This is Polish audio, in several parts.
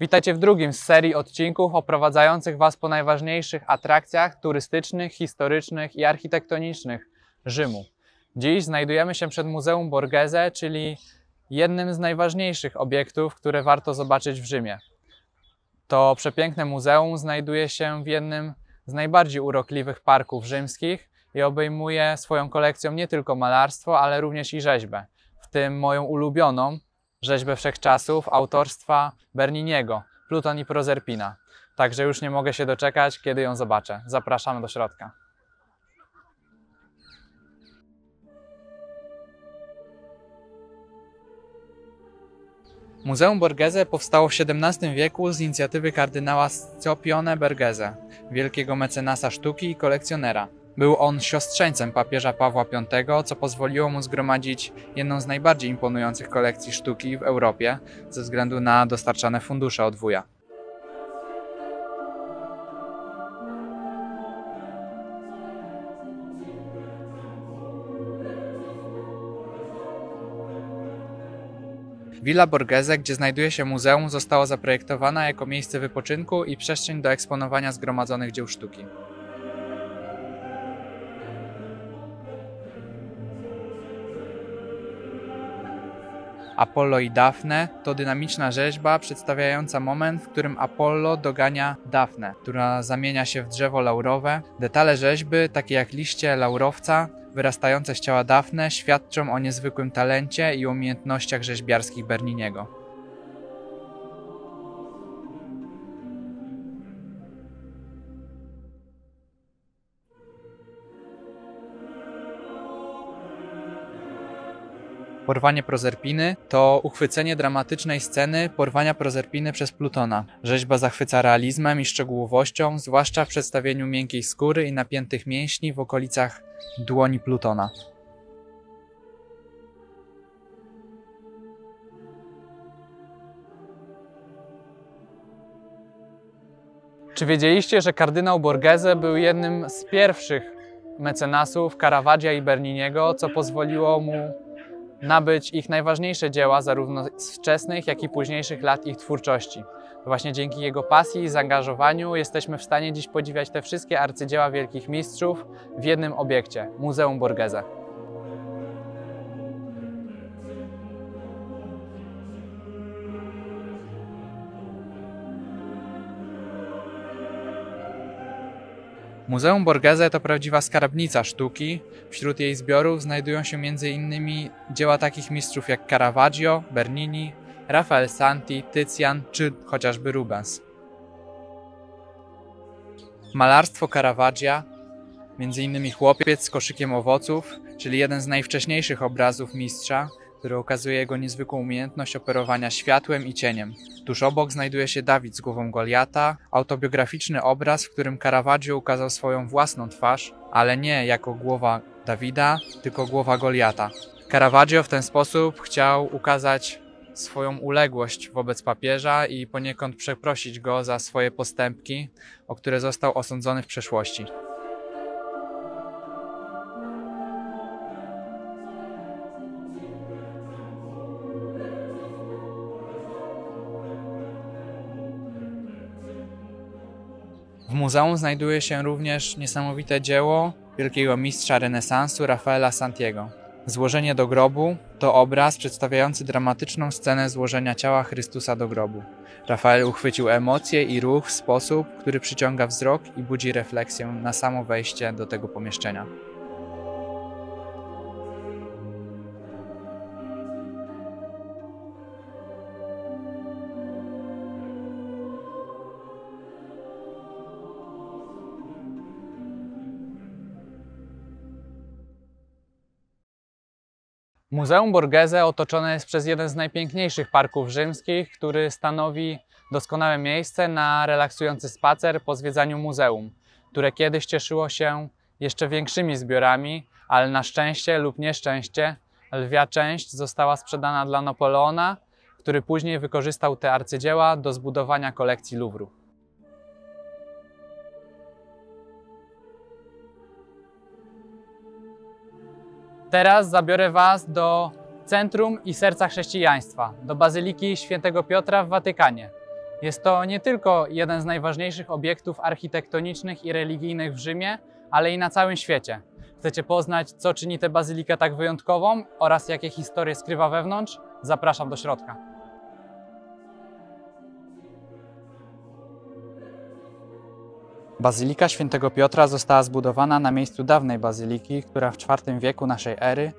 Witajcie w drugim z serii odcinków oprowadzających Was po najważniejszych atrakcjach turystycznych, historycznych i architektonicznych Rzymu. Dziś znajdujemy się przed Muzeum Borghese, czyli jednym z najważniejszych obiektów, które warto zobaczyć w Rzymie. To przepiękne muzeum znajduje się w jednym z najbardziej urokliwych parków rzymskich i obejmuje swoją kolekcją nie tylko malarstwo, ale również i rzeźbę, w tym moją ulubioną rzeźbę wszechczasów autorstwa Berniniego, Pluton i Proserpina. Także już nie mogę się doczekać, kiedy ją zobaczę. Zapraszamy do środka. Muzeum Borghese powstało w XVII wieku z inicjatywy kardynała Scipione Borghese, wielkiego mecenasa sztuki i kolekcjonera. Był on siostrzeńcem papieża Pawła V, co pozwoliło mu zgromadzić jedną z najbardziej imponujących kolekcji sztuki w Europie ze względu na dostarczane fundusze od wuja. Villa Borghese, gdzie znajduje się muzeum, została zaprojektowana jako miejsce wypoczynku i przestrzeń do eksponowania zgromadzonych dzieł sztuki. Apollo i Dafne to dynamiczna rzeźba przedstawiająca moment, w którym Apollo dogania Dafnę, która zamienia się w drzewo laurowe. Detale rzeźby, takie jak liście laurowca wyrastające z ciała Dafne, świadczą o niezwykłym talencie i umiejętnościach rzeźbiarskich Berniniego. Porwanie Proserpiny to uchwycenie dramatycznej sceny porwania Proserpiny przez Plutona. Rzeźba zachwyca realizmem i szczegółowością, zwłaszcza w przedstawieniu miękkiej skóry i napiętych mięśni w okolicach dłoni Plutona. Czy wiedzieliście, że kardynał Borghese był jednym z pierwszych mecenasów Caravaggia i Berniniego, co pozwoliło mu nabyć ich najważniejsze dzieła zarówno z wczesnych, jak i późniejszych lat ich twórczości. To właśnie dzięki jego pasji i zaangażowaniu jesteśmy w stanie dziś podziwiać te wszystkie arcydzieła wielkich mistrzów w jednym obiekcie – Muzeum Borghese. Muzeum Borghese to prawdziwa skarbnica sztuki. Wśród jej zbiorów znajdują się m.in. dzieła takich mistrzów jak Caravaggio, Bernini, Rafael Santi, Tycjan czy chociażby Rubens. Malarstwo Caravaggia, m.in. Chłopiec z koszykiem owoców, czyli jeden z najwcześniejszych obrazów mistrza, który okazuje jego niezwykłą umiejętność operowania światłem i cieniem. Tuż obok znajduje się Dawid z głową Goliata, autobiograficzny obraz, w którym Caravaggio ukazał swoją własną twarz, ale nie jako głowa Dawida, tylko głowa Goliata. Caravaggio w ten sposób chciał ukazać swoją uległość wobec papieża i poniekąd przeprosić go za swoje postępki, o które został osądzony w przeszłości. W muzeum znajduje się również niesamowite dzieło wielkiego mistrza renesansu Rafaela Santiego. Złożenie do grobu to obraz przedstawiający dramatyczną scenę złożenia ciała Chrystusa do grobu. Rafael uchwycił emocje i ruch w sposób, który przyciąga wzrok i budzi refleksję na samo wejście do tego pomieszczenia. Muzeum Borghese otoczone jest przez jeden z najpiękniejszych parków rzymskich, który stanowi doskonałe miejsce na relaksujący spacer po zwiedzaniu muzeum, które kiedyś cieszyło się jeszcze większymi zbiorami, ale na szczęście lub nieszczęście lwia część została sprzedana dla Napoleona, który później wykorzystał te arcydzieła do zbudowania kolekcji Louvru. Teraz zabiorę Was do centrum i serca chrześcijaństwa, do Bazyliki Świętego Piotra w Watykanie. Jest to nie tylko jeden z najważniejszych obiektów architektonicznych i religijnych w Rzymie, ale i na całym świecie. Chcecie poznać, co czyni tę bazylikę tak wyjątkową oraz jakie historie skrywa wewnątrz? Zapraszam do środka. Bazylika Świętego Piotra została zbudowana na miejscu dawnej bazyliki, która w IV wieku naszej ery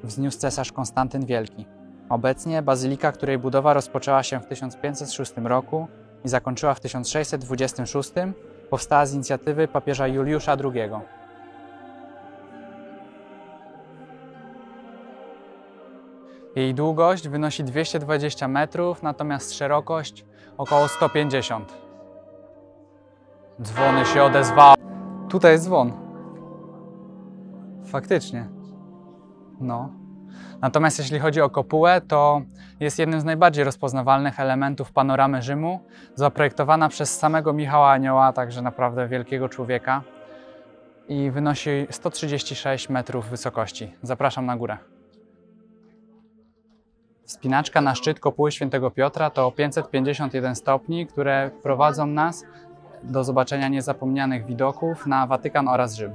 wzniósł cesarz Konstantyn Wielki. Obecnie bazylika, której budowa rozpoczęła się w 1506 roku i zakończyła w 1626, powstała z inicjatywy papieża Juliusza II. Jej długość wynosi 220 metrów, natomiast szerokość około 150. Dzwony się odezwały. Tutaj jest dzwon. Faktycznie. No. Natomiast jeśli chodzi o kopułę, to jest jednym z najbardziej rozpoznawalnych elementów panoramy Rzymu, zaprojektowana przez samego Michała Anioła, także naprawdę wielkiego człowieka, i wynosi 136 metrów wysokości. Zapraszam na górę. Wspinaczka na szczyt kopuły Świętego Piotra to 551 stopni, które prowadzą nas do zobaczenia niezapomnianych widoków na Watykan oraz Rzym.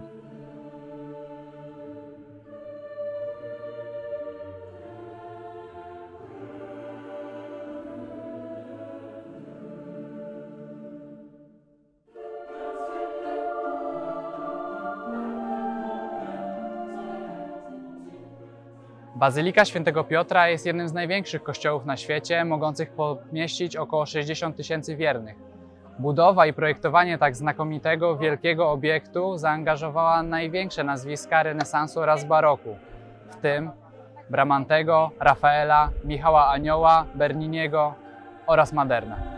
Bazylika Świętego Piotra jest jednym z największych kościołów na świecie, mogących pomieścić około 60 000 wiernych. Budowa i projektowanie tak znakomitego, wielkiego obiektu zaangażowała największe nazwiska renesansu oraz baroku, w tym Bramantego, Rafaela, Michała Anioła, Berniniego oraz Madernę.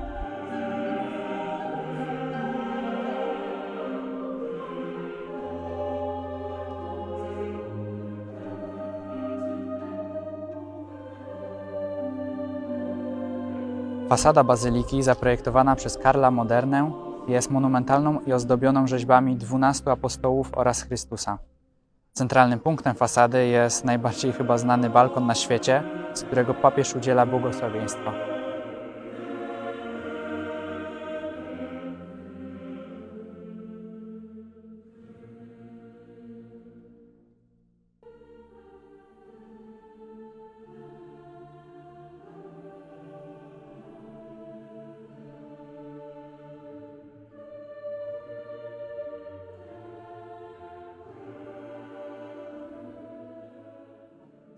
Fasada bazyliki, zaprojektowana przez Karla Modernę, jest monumentalną i ozdobioną rzeźbami 12 apostołów oraz Chrystusa. Centralnym punktem fasady jest najbardziej chyba znany balkon na świecie, z którego papież udziela błogosławieństwa.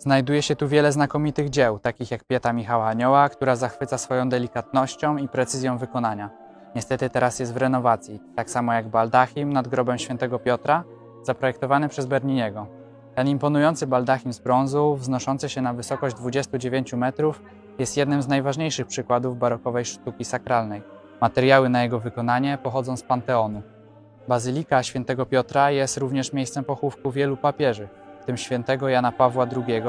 Znajduje się tu wiele znakomitych dzieł, takich jak Pieta Michała Anioła, która zachwyca swoją delikatnością i precyzją wykonania. Niestety teraz jest w renowacji, tak samo jak baldachim nad grobem Świętego Piotra, zaprojektowany przez Berniniego. Ten imponujący baldachim z brązu, wznoszący się na wysokość 29 metrów, jest jednym z najważniejszych przykładów barokowej sztuki sakralnej. Materiały na jego wykonanie pochodzą z Panteonu. Bazylika Świętego Piotra jest również miejscem pochówku wielu papieży, w tym świętego Jana Pawła II,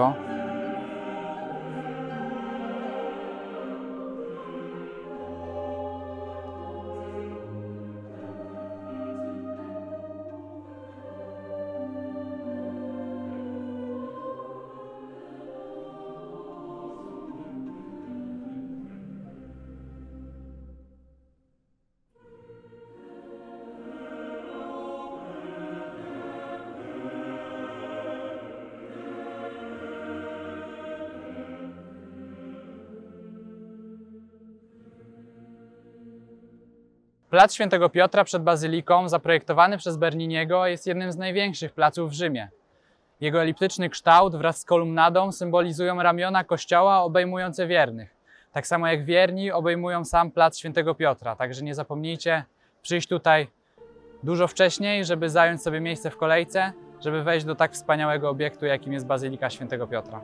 Plac Świętego Piotra przed bazyliką, zaprojektowany przez Berniniego, jest jednym z największych placów w Rzymie. Jego eliptyczny kształt wraz z kolumnadą symbolizują ramiona kościoła obejmujące wiernych. Tak samo jak wierni obejmują sam plac Świętego Piotra, także nie zapomnijcie przyjść tutaj dużo wcześniej, żeby zająć sobie miejsce w kolejce, żeby wejść do tak wspaniałego obiektu, jakim jest Bazylika Świętego Piotra.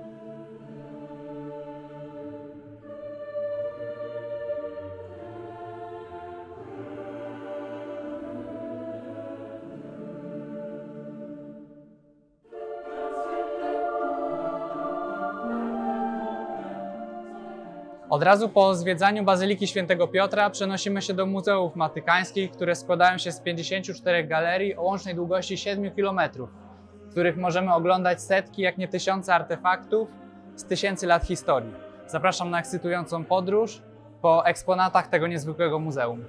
Od razu po zwiedzaniu Bazyliki Świętego Piotra przenosimy się do Muzeów Watykańskich, które składają się z 54 galerii o łącznej długości 7 km, w których możemy oglądać setki, jak nie tysiące artefaktów z tysięcy lat historii. Zapraszam na ekscytującą podróż po eksponatach tego niezwykłego muzeum.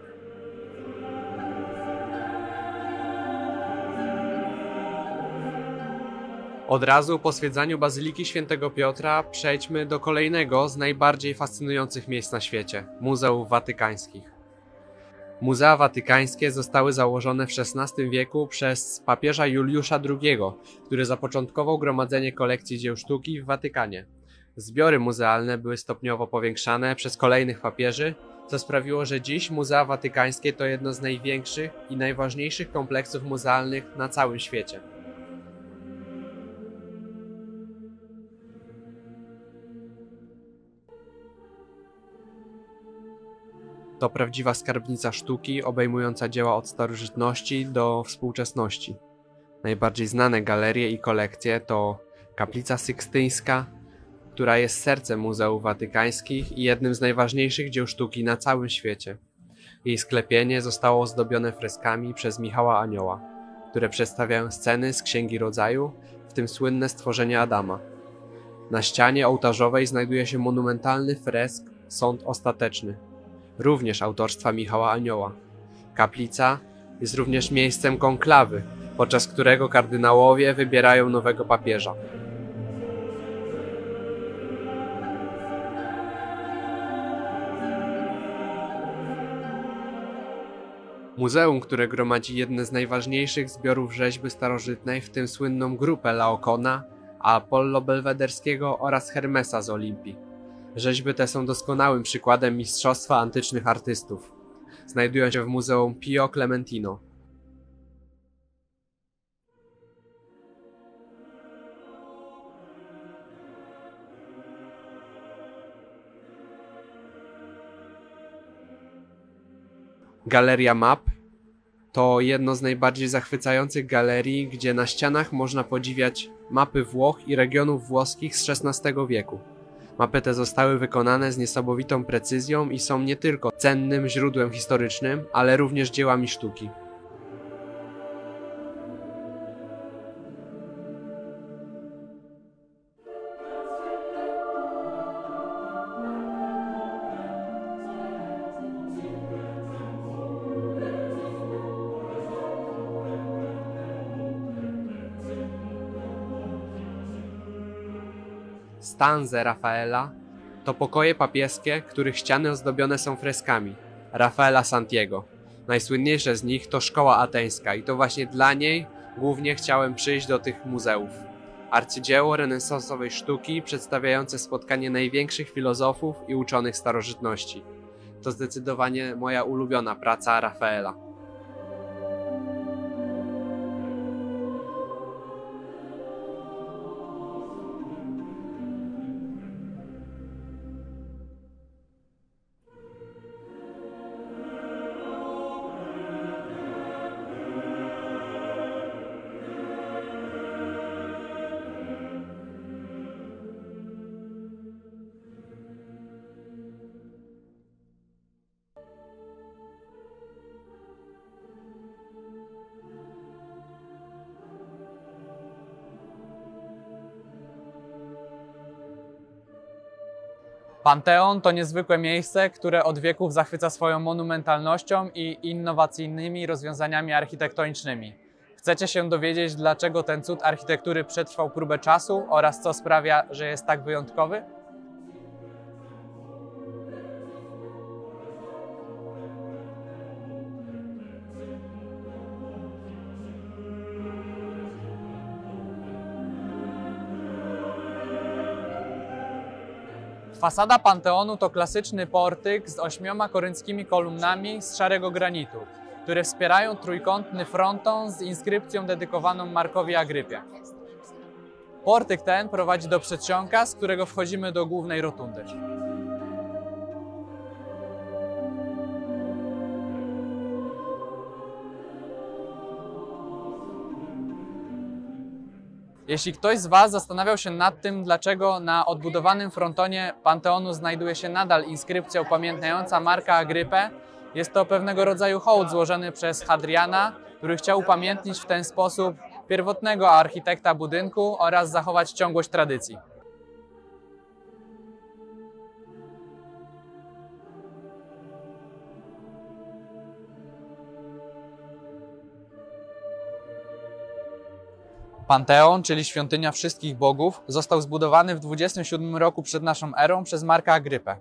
Od razu po zwiedzaniu Bazyliki Świętego Piotra przejdźmy do kolejnego z najbardziej fascynujących miejsc na świecie – Muzeów Watykańskich. Muzea watykańskie zostały założone w XVI wieku przez papieża Juliusza II, który zapoczątkował gromadzenie kolekcji dzieł sztuki w Watykanie. Zbiory muzealne były stopniowo powiększane przez kolejnych papieży, co sprawiło, że dziś Muzea Watykańskie to jedno z największych i najważniejszych kompleksów muzealnych na całym świecie. To prawdziwa skarbnica sztuki obejmująca dzieła od starożytności do współczesności. Najbardziej znane galerie i kolekcje to Kaplica Sykstyńska, która jest sercem Muzeów Watykańskich i jednym z najważniejszych dzieł sztuki na całym świecie. Jej sklepienie zostało ozdobione freskami przez Michała Anioła, które przedstawiają sceny z Księgi Rodzaju, w tym słynne stworzenie Adama. Na ścianie ołtarzowej znajduje się monumentalny fresk Sąd Ostateczny, również autorstwa Michała Anioła. Kaplica jest również miejscem konklawy, podczas którego kardynałowie wybierają nowego papieża. Muzeum, które gromadzi jedne z najważniejszych zbiorów rzeźby starożytnej, w tym słynną grupę Laokona, Apollo Belwederskiego oraz Hermesa z Olimpii. Rzeźby te są doskonałym przykładem mistrzostwa antycznych artystów. Znajdują się w Muzeum Pio Clementino. Galeria Map to jedno z najbardziej zachwycających galerii, gdzie na ścianach można podziwiać mapy Włoch i regionów włoskich z XVI wieku. Mapy te zostały wykonane z niesamowitą precyzją i są nie tylko cennym źródłem historycznym, ale również dziełami sztuki. Stanze Rafaela to pokoje papieskie, których ściany ozdobione są freskami Rafaela Santiego. Najsłynniejsze z nich to Szkoła Ateńska i to właśnie dla niej głównie chciałem przyjść do tych muzeów. Arcydzieło renesansowej sztuki przedstawiające spotkanie największych filozofów i uczonych starożytności. To zdecydowanie moja ulubiona praca Rafaela. Panteon to niezwykłe miejsce, które od wieków zachwyca swoją monumentalnością i innowacyjnymi rozwiązaniami architektonicznymi. Chcecie się dowiedzieć, dlaczego ten cud architektury przetrwał próbę czasu oraz co sprawia, że jest tak wyjątkowy? Fasada Panteonu to klasyczny portyk z 8 korynckimi kolumnami z szarego granitu, które wspierają trójkątny fronton z inskrypcją dedykowaną Markowi Agrypie. Portyk ten prowadzi do przedsionka, z którego wchodzimy do głównej rotundy. Jeśli ktoś z Was zastanawiał się nad tym, dlaczego na odbudowanym frontonie Panteonu znajduje się nadal inskrypcja upamiętniająca Marka Agrypę, jest to pewnego rodzaju hołd złożony przez Hadriana, który chciał upamiętnić w ten sposób pierwotnego architekta budynku oraz zachować ciągłość tradycji. Panteon, czyli świątynia wszystkich bogów, został zbudowany w 27 roku przed naszą erą przez Marka Agrypę,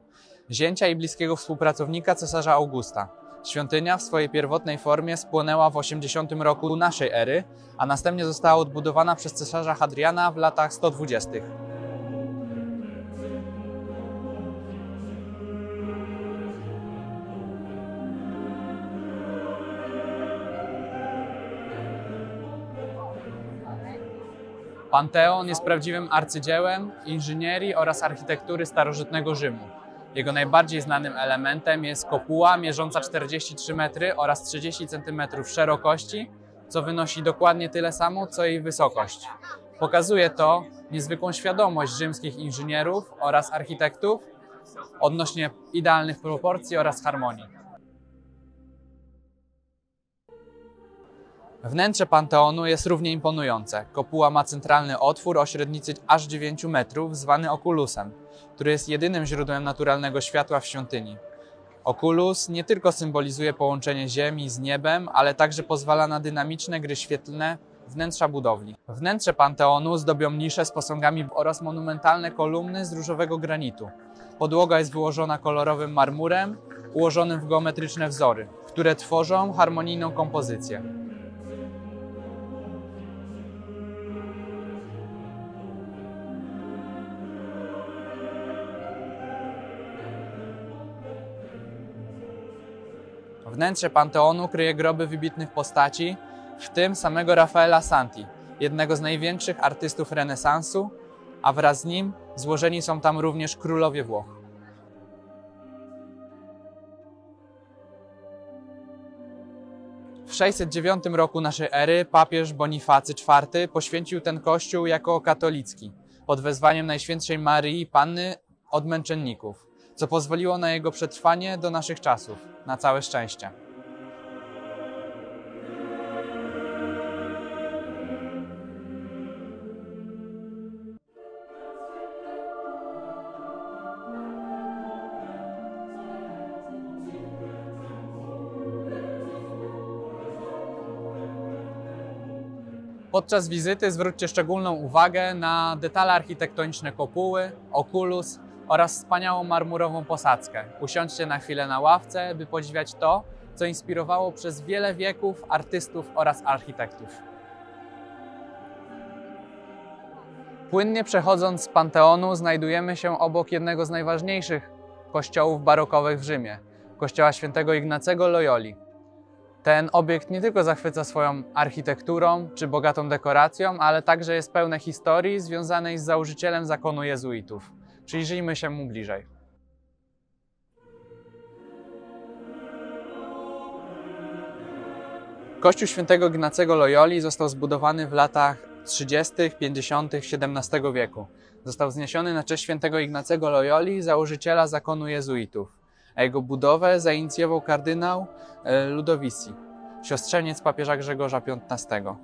zięcia i bliskiego współpracownika cesarza Augusta. Świątynia w swojej pierwotnej formie spłonęła w 80 roku naszej ery, a następnie została odbudowana przez cesarza Hadriana w latach 120. Panteon jest prawdziwym arcydziełem inżynierii oraz architektury starożytnego Rzymu. Jego najbardziej znanym elementem jest kopuła mierząca 43 metry oraz 30 cm szerokości, co wynosi dokładnie tyle samo, co jej wysokość. Pokazuje to niezwykłą świadomość rzymskich inżynierów oraz architektów odnośnie idealnych proporcji oraz harmonii. Wnętrze Panteonu jest równie imponujące. Kopuła ma centralny otwór o średnicy aż 9 metrów, zwany okulusem, który jest jedynym źródłem naturalnego światła w świątyni. Okulus nie tylko symbolizuje połączenie Ziemi z niebem, ale także pozwala na dynamiczne gry świetlne wnętrza budowli. Wnętrze Panteonu zdobią nisze z posągami oraz monumentalne kolumny z różowego granitu. Podłoga jest wyłożona kolorowym marmurem, ułożonym w geometryczne wzory, które tworzą harmonijną kompozycję. Wnętrze Panteonu kryje groby wybitnych postaci, w tym samego Raffaella Santi, jednego z największych artystów renesansu, a wraz z nim złożeni są tam również królowie Włoch. W 609 roku naszej ery papież Bonifacy IV poświęcił ten kościół jako katolicki, pod wezwaniem Najświętszej Maryi Panny od męczenników, co pozwoliło na jego przetrwanie do naszych czasów, na całe szczęście. Podczas wizyty zwróćcie szczególną uwagę na detale architektoniczne kopuły, okulus oraz wspaniałą marmurową posadzkę. Usiądźcie na chwilę na ławce, by podziwiać to, co inspirowało przez wiele wieków artystów oraz architektów. Płynnie przechodząc z Panteonu znajdujemy się obok jednego z najważniejszych kościołów barokowych w Rzymie, kościoła świętego Ignacego Loyoli. Ten obiekt nie tylko zachwyca swoją architekturą czy bogatą dekoracją, ale także jest pełny historii związanej z założycielem zakonu jezuitów. Przyjrzyjmy się mu bliżej. Kościół świętego Ignacego Loyoli został zbudowany w latach 30., 50. XVII wieku. Został wzniesiony na cześć świętego Ignacego Loyoli, założyciela zakonu jezuitów, a jego budowę zainicjował kardynał Ludovisi, siostrzeniec papieża Grzegorza XV.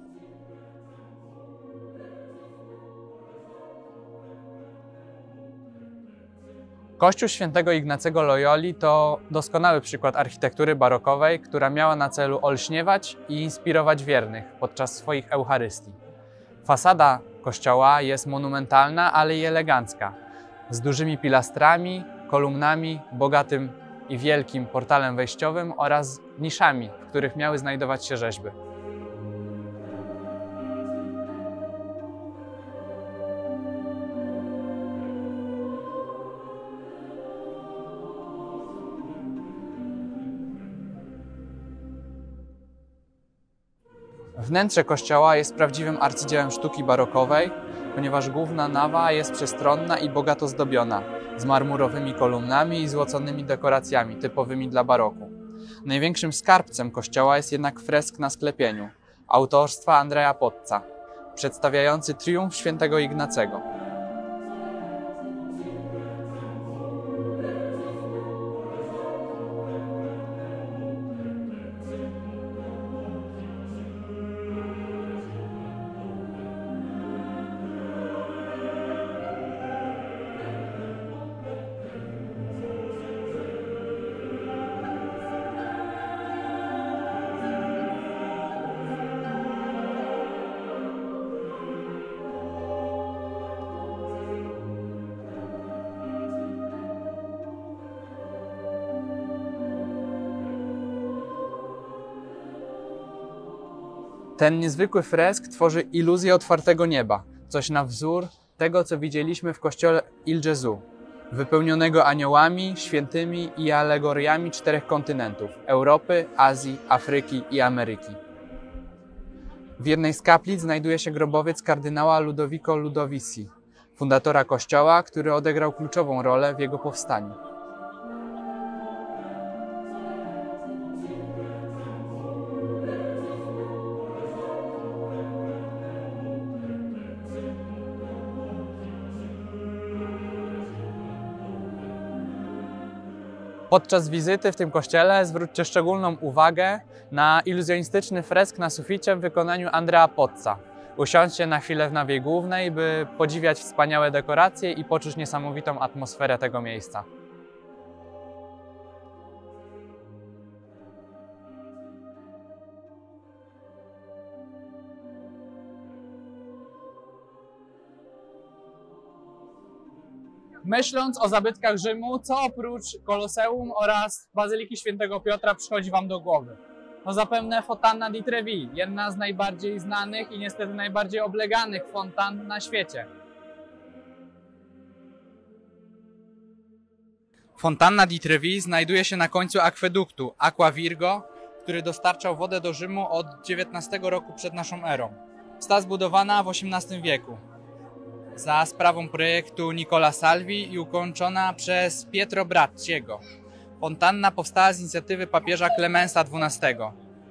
Kościół świętego Ignacego Loyoli to doskonały przykład architektury barokowej, która miała na celu olśniewać i inspirować wiernych podczas swoich eucharystii. Fasada kościoła jest monumentalna, ale i elegancka, z dużymi pilastrami, kolumnami, bogatym i wielkim portalem wejściowym oraz niszami, w których miały znajdować się rzeźby. Wnętrze kościoła jest prawdziwym arcydziełem sztuki barokowej, ponieważ główna nawa jest przestronna i bogato zdobiona, z marmurowymi kolumnami i złoconymi dekoracjami typowymi dla baroku. Największym skarbcem kościoła jest jednak fresk na sklepieniu, autorstwa Andrea Pozza, przedstawiający triumf świętego Ignacego. Ten niezwykły fresk tworzy iluzję otwartego nieba, coś na wzór tego, co widzieliśmy w kościele Il Gesù, wypełnionego aniołami, świętymi i alegoriami 4 kontynentów – Europy, Azji, Afryki i Ameryki. W jednej z kaplic znajduje się grobowiec kardynała Ludovico Ludovisi, fundatora kościoła, który odegrał kluczową rolę w jego powstaniu. Podczas wizyty w tym kościele zwróćcie szczególną uwagę na iluzjonistyczny fresk na suficie w wykonaniu Andrea Pozza. Usiądźcie na chwilę w nawie głównej, by podziwiać wspaniałe dekoracje i poczuć niesamowitą atmosferę tego miejsca. Myśląc o zabytkach Rzymu, co oprócz Koloseum oraz Bazyliki Świętego Piotra przychodzi Wam do głowy? No zapewne Fontana di Trevi, jedna z najbardziej znanych i niestety najbardziej obleganych fontan na świecie. Fontana di Trevi znajduje się na końcu akweduktu Aqua Virgo, który dostarczał wodę do Rzymu od XIX roku przed naszą erą. Została zbudowana w XVIII wieku za sprawą projektu Nicola Salvi i ukończona przez Pietro Bracciego. Fontanna powstała z inicjatywy papieża Klemensa XII,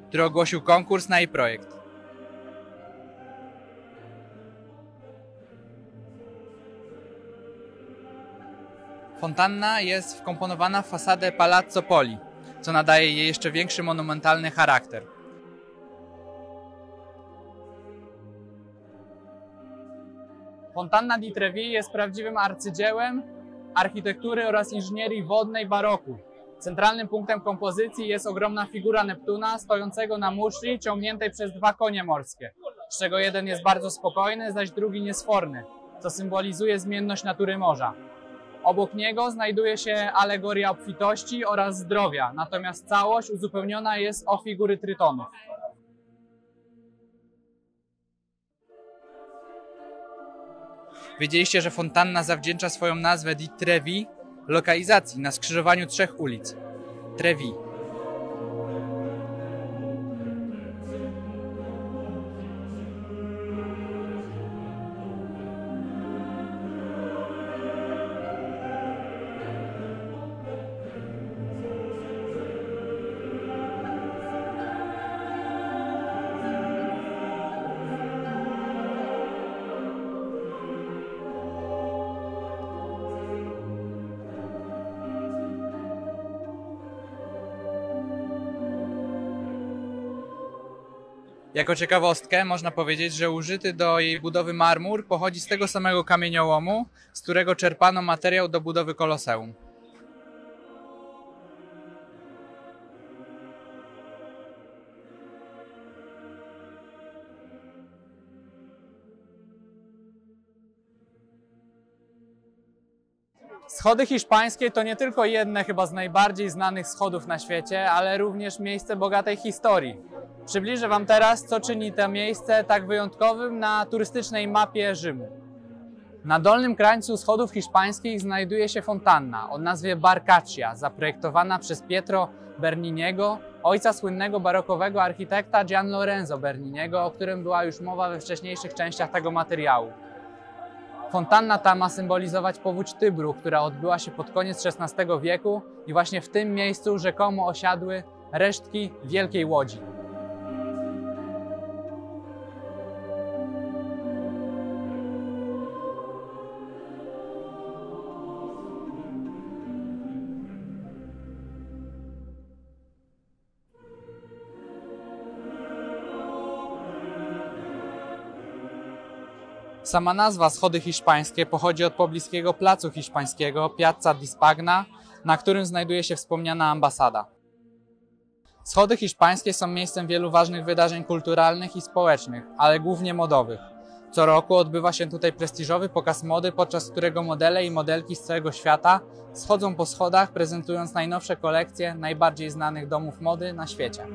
który ogłosił konkurs na jej projekt. Fontanna jest wkomponowana w fasadę Palazzo Poli, co nadaje jej jeszcze większy monumentalny charakter. Fontana di Trevi jest prawdziwym arcydziełem architektury oraz inżynierii wodnej baroku. Centralnym punktem kompozycji jest ogromna figura Neptuna stojącego na muszli ciągniętej przez 2 konie morskie, z czego jeden jest bardzo spokojny, zaś drugi niesforny, co symbolizuje zmienność natury morza. Obok niego znajduje się alegoria obfitości oraz zdrowia, natomiast całość uzupełniona jest o figury trytonów. Wiedzieliście, że fontanna zawdzięcza swoją nazwę di Trevi lokalizacji na skrzyżowaniu 3 ulic – Trevi. Jako ciekawostkę można powiedzieć, że użyty do jej budowy marmur pochodzi z tego samego kamieniołomu, z którego czerpano materiał do budowy Koloseum. Schody hiszpańskie to nie tylko jedne chyba z najbardziej znanych schodów na świecie, ale również miejsce bogatej historii. Przybliżę Wam teraz, co czyni to miejsce tak wyjątkowym na turystycznej mapie Rzymu. Na dolnym krańcu schodów hiszpańskich znajduje się fontanna o nazwie Barcaccia, zaprojektowana przez Pietro Berniniego, ojca słynnego barokowego architekta Gian Lorenzo Berniniego, o którym była już mowa we wcześniejszych częściach tego materiału. Fontanna ta ma symbolizować powódź Tybru, która odbyła się pod koniec XVI wieku i właśnie w tym miejscu rzekomo osiadły resztki wielkiej łodzi. Sama nazwa Schody Hiszpańskie pochodzi od pobliskiego placu hiszpańskiego Piazza di Spagna, na którym znajduje się wspomniana ambasada. Schody hiszpańskie są miejscem wielu ważnych wydarzeń kulturalnych i społecznych, ale głównie modowych. Co roku odbywa się tutaj prestiżowy pokaz mody, podczas którego modele i modelki z całego świata schodzą po schodach, prezentując najnowsze kolekcje najbardziej znanych domów mody na świecie.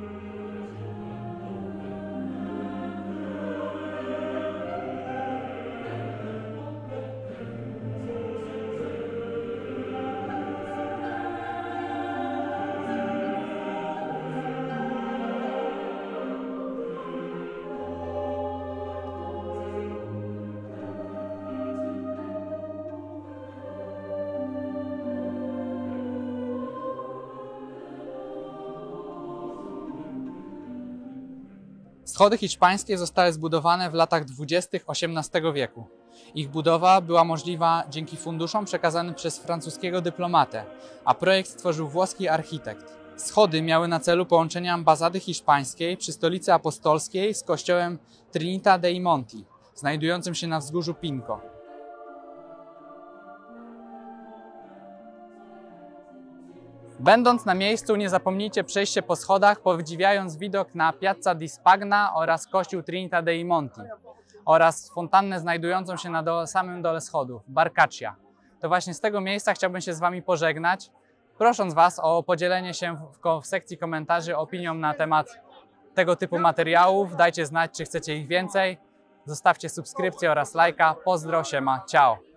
Schody hiszpańskie zostały zbudowane w latach 20. XVIII wieku. Ich budowa była możliwa dzięki funduszom przekazanym przez francuskiego dyplomatę, a projekt stworzył włoski architekt. Schody miały na celu połączenie ambasady hiszpańskiej przy stolicy apostolskiej z kościołem Trinita dei Monti, znajdującym się na wzgórzu Pinco. Będąc na miejscu, nie zapomnijcie przejść się po schodach, podziwiając widok na Piazza di Spagna oraz kościół Trinita dei Monti oraz fontannę znajdującą się na samym dole schodów, Barcaccia. To właśnie z tego miejsca chciałbym się z Wami pożegnać, prosząc Was o podzielenie się w sekcji komentarzy opinią na temat tego typu materiałów. Dajcie znać, czy chcecie ich więcej. Zostawcie subskrypcję oraz lajka. Pozdro, siema, ciao!